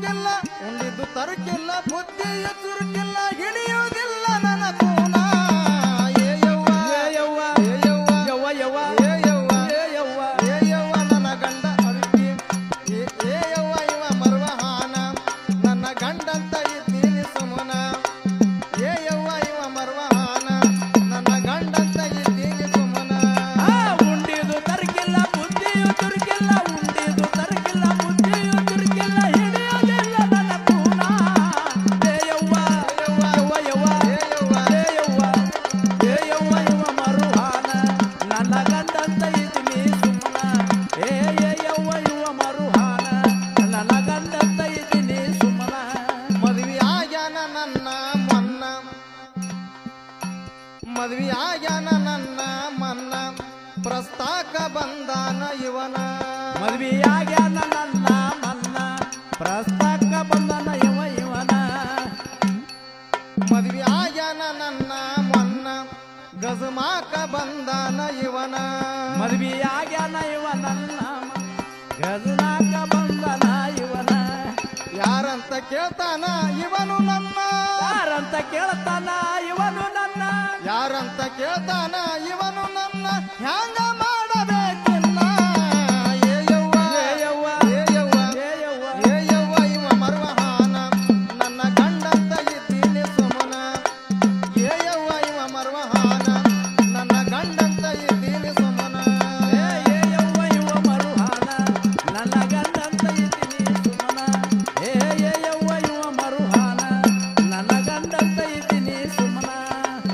ತುರುಕಿಲ್ಲ ಉಂಡಿದ್ದು ತರುಕಿಲ್ಲ ಬುದ್ಧಿಯ ಚುರುಕಿಲ್ಲ ಹಿಡಿಯುವುದಿಲ್ಲ ನನ್ನ ಕೂನ ಏ ಯವ್ವ ಯವ್ವ ಯವ್ವ ಏ ಯವ್ವ ನನ್ನ ಗಂಡ ಅವಿತಿ ಏ ಯವ್ವ ಇವ ಮರ್ವಹಾನ ನನ್ನ ಗಂಡಂತ ಇದ್ದೀನಿ ಸುಮನ ಏ ಯವ್ವ ಇವ ಮರ್ವಹಾನ ನನ್ನ ಗಂಡಂತ ಇದ್ದೀನಿ ಸುಮನ ಉಂಡಿದು ತರಕಿಲ್ಲ ಬುದ್ಧಿಯು ತುರುಕಿಲ್ಲ ಉಂಡಿದು ತರಕಿಲ್ಲ ಬುದ್ಧಿಯು ತುರುಕಿಲ್ಲ ಹಿಡಿಯೋದಿಲ್ಲ ನನ್ನ ಕೂನ ಏ ಯವ್ವ ಯವ್ವ ಯವ್ವ ಏ ಯವ್ವ ಏ ಯವ್ವ ಇವ ಮರುಹಾನ ನನ್ನ ಗಂಡಂತ ಇದ್ದೀನಿ ಸುಮ್ಮನ ಏ ಯವ್ವ ಇವ ಮರುಹಾನ ನನ್ನ ಗಂಡಂತ ಇದ್ದೀನಿ ಸುಮ್ಮನ ಮದುವೆ ಆಗ್ಯಾನ ನನ್ನ ಮನ್ನ ಮದುವೆ ಆಗ್ಯಾನ ನನ್ನ ಮನ್ನ ಪ್ರಸ್ತಾಕ ಬಂದಾನ ಇವನ ಮದುವೆಯಾಗ್ಯಾನ ನನ್ನ ಮನ್ನ ಪ್ರಸ್ತಾಕ ಬಂದನ ಇವನ ಮದುವೆ ಆಗ್ಯಾನ ನನ್ನ ಮನ್ನ ಗಜಮಾಕ ಬಂದಾನ ಇವನ ಮದುವೆಯಾಗ್ಯಾನ ನನ್ನ ಗಜನಾಕ ಬಂದನ ಇವನ ಯಾರಂತ ಕೇಳ್ತಾನ ಇವನು ನನ್ನ ಯಾರಂತ ಕೇಳ್ತಾನ ಇವನು ನನ್ನ ಯಾರಂತ ಕೇಳ್ತಾನ ಇವನು ನನ್ನ ಹ್ಯಾಂಗ ಮಾಡಬೇಕಿಲ್ಲ ಏ ಯವ್ವ ಏ ಯವ್ವ ಏ ಯವ್ವ ಏ ಯವ್ವ ಏ ಯವ್ವ ಇವ ಮರ್ವಹಾನ ನನ್ನ ಗಂಡಂತ ಇದ್ದೀನಿ ಸುಮನ ಏ ಯವ್ವ ಇವ ಮರ್ವಹಾನ ನನ್ನ ಗಂಡಂತ ಇದ್ದೀನಿ ಸುಮನ ಏ ಯವ್ವ ಇವ ಮರುಹಾನ ನನ್ನ ಗಂಡಂತ ಇದ್ದೀನಿ ಸುಮನ ಏ ಯವ್ವ ಇವ ಮರುಹಾನ ನನ್ನ ಗಂಡಂತ ಇದ್ದೀನಿ ಸುಮನ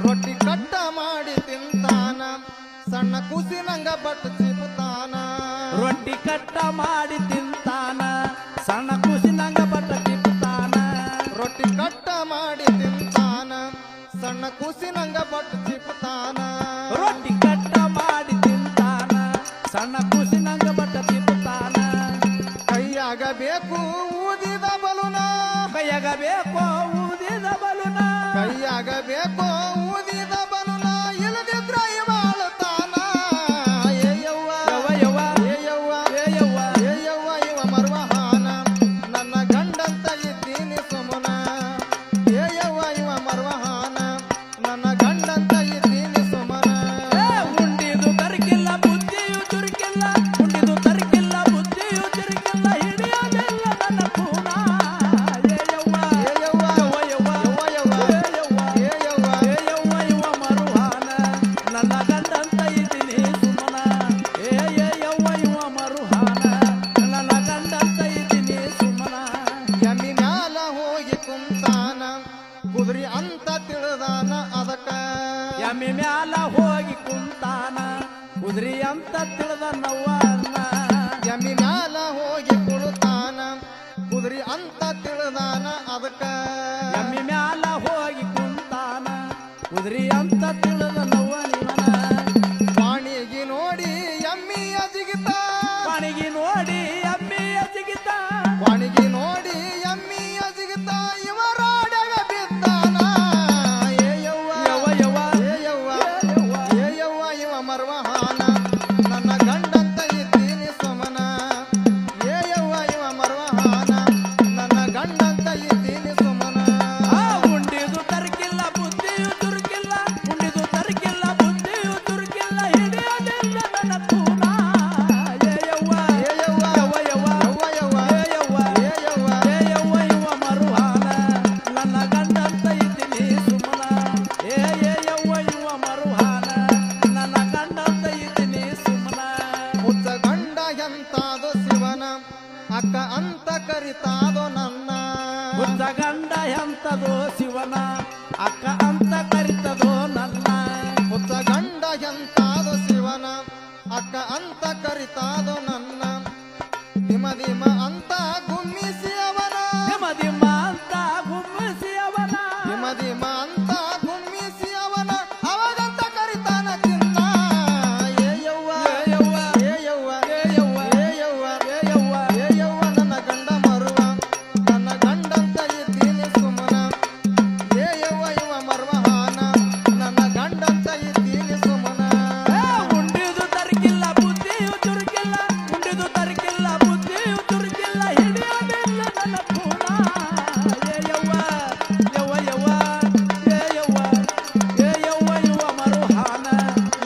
ರೊಟ್ಟಿ ಕಟ್ಟ ಮಾಡಿ ತಿಂತಾನ ಸಣ್ಣ ಕೂಸಿನಂಗ ಬಟ್ ಚಿಪ್ಪತಾನ ರೊಟ್ಟಿ ಕಟ್ಟ ಮಾಡಿ ತಿಂತಾನ ಸಣ್ಣ ಖುಷಿನಂಗ ಬಟ್ಟ ತಿಂತಾನ ರೊಟ್ಟಿ ಕಟ್ಟ ಮಾಡಿ ತಿಂತಾನ ಸಣ್ಣ ಕೂಸಿನಂಗ ಬಟ್ ಚಿಪ್ಪತಾನ ರೊಟ್ಟಿ ಕಟ್ಟ ಮಾಡಿ ತಿಂತಾನ ಸಣ್ಣ ಖುಷಿನಂಗ ಬಟ್ಟ ತಿಂತಾನ ಕೈಯಾಗ ಬೇಕು ಊದಿದ ಬಲುನ ಕೈಯಾಗ ಬೇಕೋ ಊದಿದ ಬಲುನ ಕೈಯಾಗ ಬೇಕು ಊದಿದ ಬಲುನ ಇಲ್ಲದಿದ್ರ ಇವಾಳುತ್ತಾನ ಏ ಯವ್ವ ಯವ್ವ ಏ ಯವ್ವ ಏ ಯವ್ವ ಏ ಯವ್ವ ಇವ ಮರ್ವಹಾನ ನನ್ನ ಗಂಡಂತ ಇದ್ದೀನಿ ಸುಮನ ಏ ಯವ್ವ ಇವ ಮರ್ವಹಾನ ನನ್ನ ಗಂಡಂತ ಇದ್ದೀನಿ ಸುಮನ ಉಂಡಿದು ತರಕಿಲ್ಲ ಬುದ್ಧಿಯು ಚುರುಕಿಲ್ಲ ಉಂಡಿದು ತರಕಿಲ್ಲ ಬುದ್ಧಿಯು ಚುರುಕಿಲ್ಲ ಹಿಡಿಯೋದಿಲ್ಲ ನನ್ನ ಕೂನ ಏ ಯವ್ವ ಏ ಯವ್ವ ಯವ್ವ ಯವ್ವ ಯವ್ವ ಯವ್ವ ಏ ಯವ್ವ ಏ ಯವ್ವ ಏ ಯವ್ವ ಇವ ಮರುಹಾನ ನನ್ನ ಗಂಡಂತ ಇದ್ದೀನಿ ಸುಮನ ಏ ಯವ್ವ ಇವ ಮರುಹಾನ ನನ್ನ ಗಂಡಂತ ಇದ್ದೀನಿ ಸುಮನ ಎಮ್ಮಿ ಮ್ಯಾಲ ಹೋಗಿ ಕುಂತಾನ ಕುದುರಿ ಅಂತ ತಿಳಿದಾನ ಅದಕ್ಕ ಎಮ್ಮಿ ಮ್ಯಾಲ ಹೋಗಿ ಕುಂತಾನ ಕುದುರಿ ಅಂತ ತಿಳಿದ ನವ್ವನ್ನ ಎಮ್ಮಿ ಮ್ಯಾಲ ಹೋಗಿ ಕುಳಿತಾನ ಕುದುರಿ ಅಂತ ತಿಳಿದಾನ ಅದಕ್ಕ ಎಮ್ಮಿ ಮ್ಯಾಲ ಹೋಗಿ ಕುಂತಾನ ಕುದುರಿ ಅಂತ ತಿಳಿದ ನವ್ವನಿವನ ವಾಣಿಗೆ ನೋಡಿ ಎಮ್ಮಿಯ ಜಿಗಿತ ಪಣಿಗಿ ನೋಡಿ ಎಮ್ಮಿಯ ಜಿಗಿತ ವಾಣಿಗೆ ನೋಡಿ ಎಮ್ಮಿಯ ಜಿಗಿತ ಇವರಾಡಗ ಬಿದ್ದಾನ ಏ ಯವ್ವ ಯವ್ವ ಏ ಯವ್ವ ಯವ್ವ ಏ ಯವ್ವ ಇವ ಮರ್ವಹಾನ ನನ್ನ ಗಂಡಂತ ಇದ್ದೀನಿ ಸುಮನ ಏ ಯವ್ವ ಇವ ಮರ್ವಹಾನ ನನ್ನ ಗಂಡಂತ ಇದ್ದೀನಿ ಸುಮನ ಉಂಡಿದು ತರಕಿಲ್ಲ ಬುದ್ಧಿಯು ತುರುಕಿಲ್ಲ ಉಂಡಿದು ತರಕಿಲ್ಲ ಬುದ್ಧಿಯು ತುರುಕಿಲ್ಲ ಹಿಡಿಯೋದಿಲ್ಲ ನನ್ನ ಕೂನ ಏ ಯವ್ವ ಏ ಯವ್ವ ಯವ್ವ ಯವ್ವ ಯವ್ವ ಯವ್ವ ಏ ಯವ್ವ ಏ ಯವ್ವ ಏ ಯವ್ವ ಇವ ಮರುಹಾನ ನನ್ನ ಗಂಡಂತ ಇದ್ದೀನಿ ಸುಮನ ಏ ಯವ್ವ ಇವ ಮರುಹಾನ ನನ್ನ ಗಂಡಂತ ಇದ್ದೀನಿ ಸುಮನ ಮುಚ್ಚ ಗಂಡ ಎಂತಾದೋ ಶಿವನ ಅಕ್ಕ ಅಂತ ಕರಿತಾದೋ ನನ್ನ ಬುದ್ಧ ಗಂಡ ಎಂತದೋ ಶಿವನ ಅಕ್ಕ ಅಂತ ಕರಿತದೋ ನನ್ನ ಮುಚ್ಚ ಗಂಡ ಎಂತಾದೋ ಶಿವನ ಅಕ್ಕ ಅಂತ ಕರಿತಾದೋ ನನ್ನ ದಿಮ ದಿಮ ಅಂತ ಗುಮ್ಮಿಸಿ ಅವನ ದಿಮ ದಿಮ ಅಂತ ಗುಮ್ಮಿಸಿ ಅವನ ದಿಮ ದಿಮ ಅಂತ ಗುಮ್ಮಿಸಿ ಅವನ ಅವಾಗಂತ ಕರಿತಾನ ಚಿನ್ನ ಏ ಯವ್ವ ಏ ಯವ್ವ ಏ ಯವ್ವ ಏ ಯವ್ವ ಏ ಯವ್ವ ಏ ಯವ್ವ ಏ ಯವ್ವ ನನ್ನ ಗಂಡ ಮರುವ ನನ್ನ ಗಂಡಂತ ಇದ್ದೀನಿ ಸುಮನ ಏ ಕೂನ ಏ ಯವ್ವ ಯವ್ವ ಯವ್ವ ಏ ಯವ್ವ ಏ ಯವ್ವ ಇವ ಮರುಹಾನ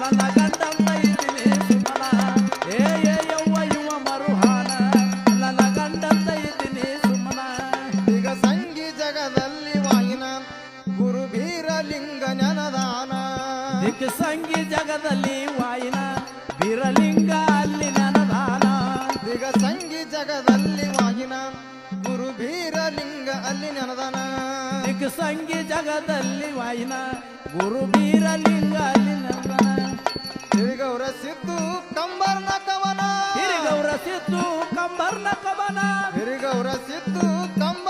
ನನ್ನ ಗಂಡಂತ ಇದ್ದೀನಿ ಸುಮನ ಏ ಯವ್ವ ಇವ ಮರುಹಾನ ನನ್ನ ಗಂಡಂತ ಇದ್ದೀನಿ ಸುಮನ ಈಗ ಸಂಗಿ ಜಗದಲ್ಲಿ ವಾಯಿನ ಗುರು ಬೀರಲಿಂಗ ನೆನದಾನ ದಿಕ್ ಸಂಗಿ ಜಗದಲ್ಲಿ ವಾಯಿನ ಬೀರಲಿಂಗ ಅಲ್ಲಿ ನನದಾನ ಈಗ ಸಂಗಿ ಜಗದಲ್ಲಿ ವಾಯಿನ ಗುರು ಬೀರಲಿಂಗ ಅಲ್ಲಿ ನೆನದಾನ ದಿಕ್ ಸಂಗಿ ಜಗದಲ್ಲಿ ವಾಯಿನ ಗುರು ಬೀರಲಿಂಗ ಅಲ್ಲಿ ನನದಾನ ಹಿರಿಗೌರ ಸಿದ್ದು ಕಂಬರ್ನ ಕವನ ಹಿರಿಗೌರ ಸಿದ್ದು ಕಂಬರ್ನ ಕವನ ಹಿರಿಗೌರ ಸಿದ್ದು ಕಂಬ